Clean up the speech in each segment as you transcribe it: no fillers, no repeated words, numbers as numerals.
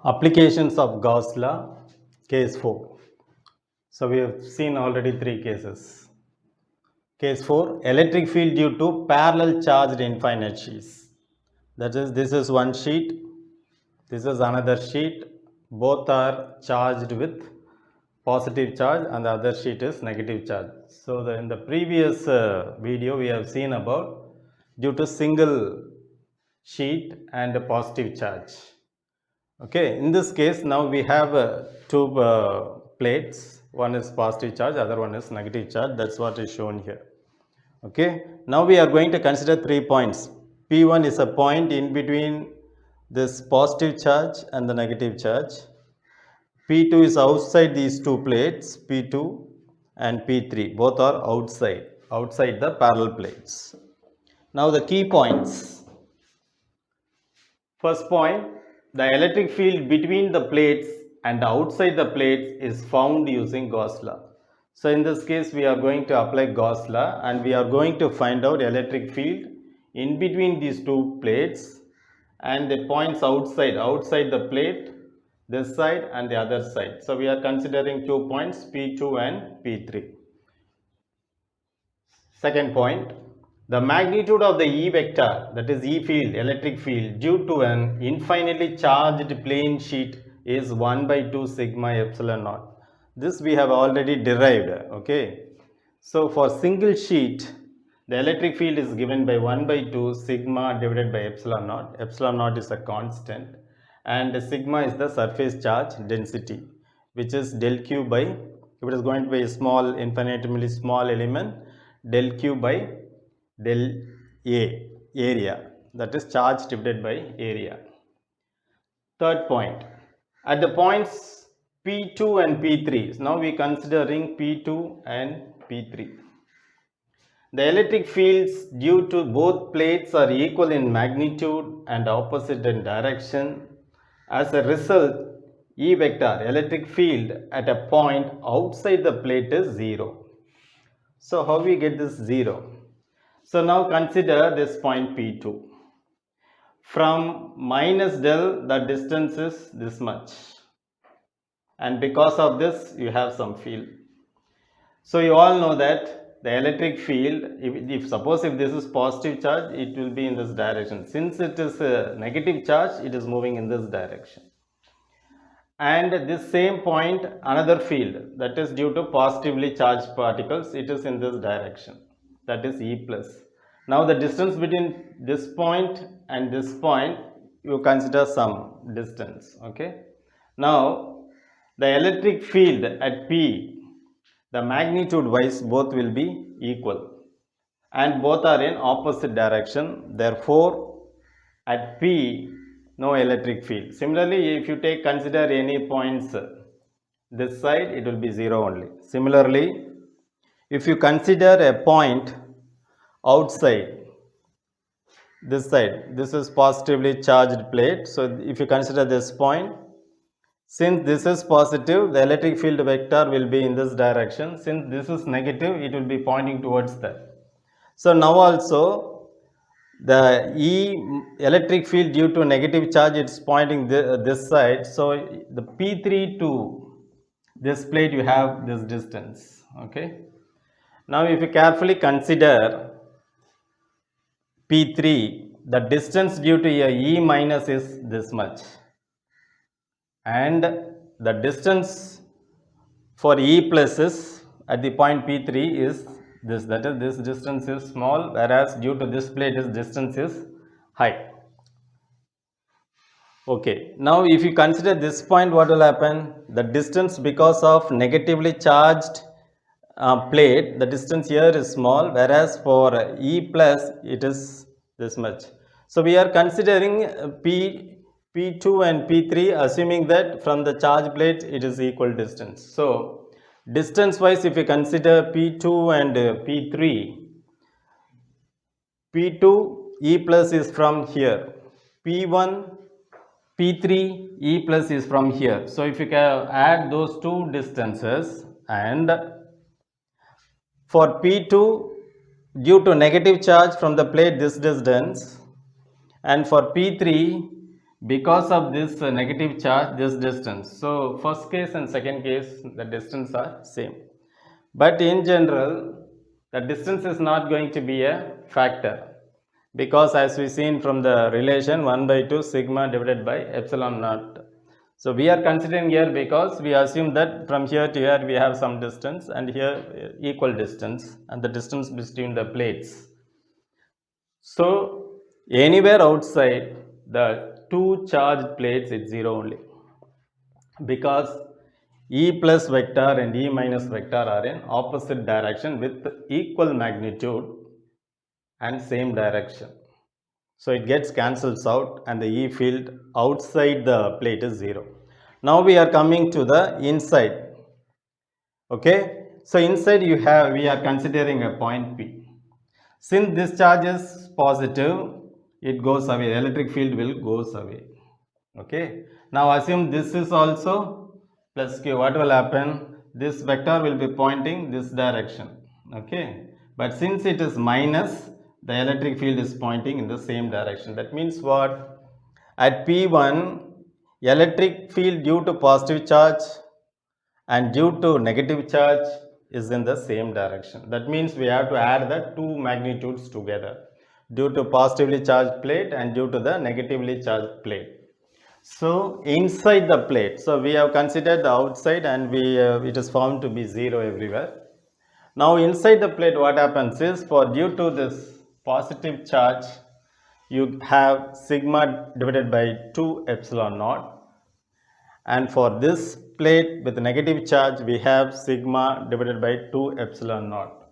Applications of Gauss law, case 4. So we have seen already 3 cases. Case 4, electric field due to parallel charged infinite sheets. That is, this is one sheet, this is another sheet. Both are charged with positive charge and the other sheet is negative charge. So in the previous video we have seen about due to single sheet and a positive charge. Okay, in this case now we have two plates. One is positive charge, other one is negative charge. That's what is shown here. Okay, now we are going to consider 3 points. P1 is a point in between this positive charge and the negative charge. P2 is outside these two plates, P2 and P3. Both are outside the parallel plates. Now the key points. First point, the electric field between the plates and outside the plates is found using Gauss law. So in this case we are going to apply Gauss law and we are going to find out electric field in between these two plates and the points outside the plate, this side and the other side. So we are considering 2 points, P2 and P3. Second point, the magnitude of the E vector, that is E field, electric field, due to an infinitely charged plane sheet is 1 by 2 sigma epsilon naught. This we have already derived, okay. So for single sheet, the electric field is given by 1 by 2 sigma divided by epsilon naught. Epsilon naught is a constant and sigma is the surface charge density, which is del q by, if it is going to be a small, infinitesimally small element, del q by del A, area, that is charge divided by area. Third point, at the points P2 and P3, now we are considering P2 and P3. The electric fields due to both plates are equal in magnitude and opposite in direction. As a result, E vector, electric field at a point outside the plate is 0. So how we get this 0? So now consider this point P2. From minus del, the distance is this much. And because of this, you have some field. So you all know that the electric field, if suppose if this is positive charge, it will be in this direction. Since it is a negative charge, it is moving in this direction. And this same point, another field, that is due to positively charged particles, it is in this direction, that is E plus. Now the distance between this point and this point, you consider some distance, okay. Now the electric field at P, the magnitude wise both will be equal and both are in opposite direction. Therefore at P, no electric field. Similarly, if you consider any points this side, it will be 0 only. Similarly, if you consider a point outside this side, this is positively charged plate. So if you consider this point, since this is positive, the electric field vector will be in this direction. Since this is negative, it will be pointing towards that. So now also the E electric field due to negative charge, it's pointing this side. So the P3 to this plate, you have this distance, okay. Now if you carefully consider P3, the distance due to a E minus is this much and the distance for E plus is at the point P3 is this, that is this distance is small, whereas due to this plate this distance is high. Okay, now if you consider this point, what will happen? The distance because of negatively charged plate, the distance here is small, whereas for E plus it is this much. So we are considering P2 and P3, assuming that from the charge plate it is equal distance. So distance wise, if you consider P2 and P3, P2 E plus is from here, P1 P3 E plus is from here. So if you can add those two distances, and for P2 due to negative charge from the plate this distance, and for P3 because of this negative charge, this distance. So first case and second case, the distance are same. But in general, the distance is not going to be a factor, because as we seen from the relation 1 by 2 sigma divided by epsilon naught. So we are considering here because we assume that from here to here we have some distance, and here equal distance, and the distance between the plates. So anywhere outside the two charged plates, it's 0 only, because E plus vector and E minus vector are in opposite direction with equal magnitude and same direction. So it gets cancels out, and the E field outside the plate is 0. Now we are coming to the inside. Okay, so inside we are considering a point P. Since this charge is positive, it goes away, the electric field will goes away. Okay, now assume this is also plus Q. What will happen? This vector will be pointing this direction. Okay, but since it is minus, the electric field is pointing in the same direction. That means what? At P1, electric field due to positive charge and due to negative charge is in the same direction. That means we have to add the two magnitudes together, due to positively charged plate and due to the negatively charged plate. So inside the plate, so we have considered the outside, and it is found to be 0 everywhere. Now inside the plate, what happens is, for due to this positive charge, you have sigma divided by 2 epsilon naught, and for this plate with negative charge, we have sigma divided by 2 epsilon naught.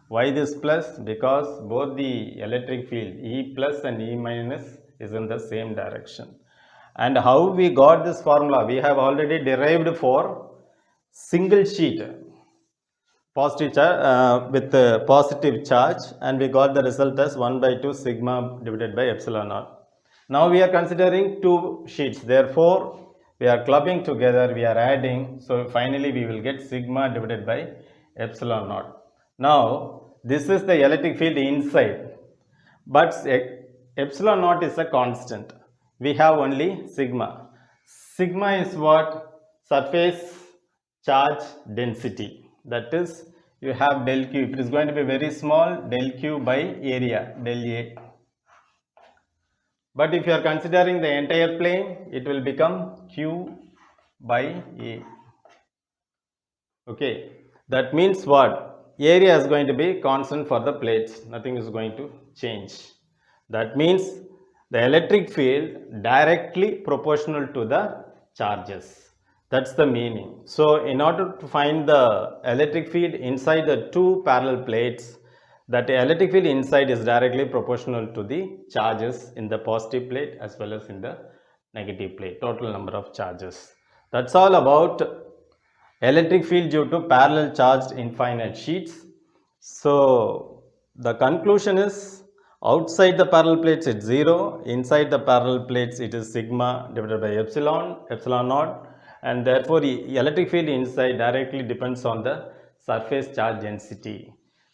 Why this plus? Because both the electric field E plus and E minus is in the same direction. And how we got this formula? We have already derived for single sheet positive charge with positive charge, and we got the result as 1 by 2 sigma divided by epsilon naught. Now we are considering two sheets, therefore we are clubbing together, we are adding, so finally we will get sigma divided by epsilon naught. Now this is the electric field inside, but epsilon naught is a constant. We have only sigma. Sigma is what? Surface charge density. That is, you have del Q. If it is going to be very small, del Q by area, del A. But if you are considering the entire plane, it will become Q by A. Okay, that means what? Area is going to be constant for the plates. Nothing is going to change. That means the electric field directly proportional to the charges. That's the meaning. So in order to find the electric field inside the two parallel plates, that electric field inside is directly proportional to the charges in the positive plate as well as in the negative plate, total number of charges. That's all about electric field due to parallel charged infinite sheets. So the conclusion is, outside the parallel plates it's 0, inside the parallel plates it is sigma divided by epsilon naught, and therefore the electric field inside directly depends on the surface charge density.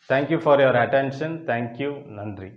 Thank you for your attention. Thank you. Nandri.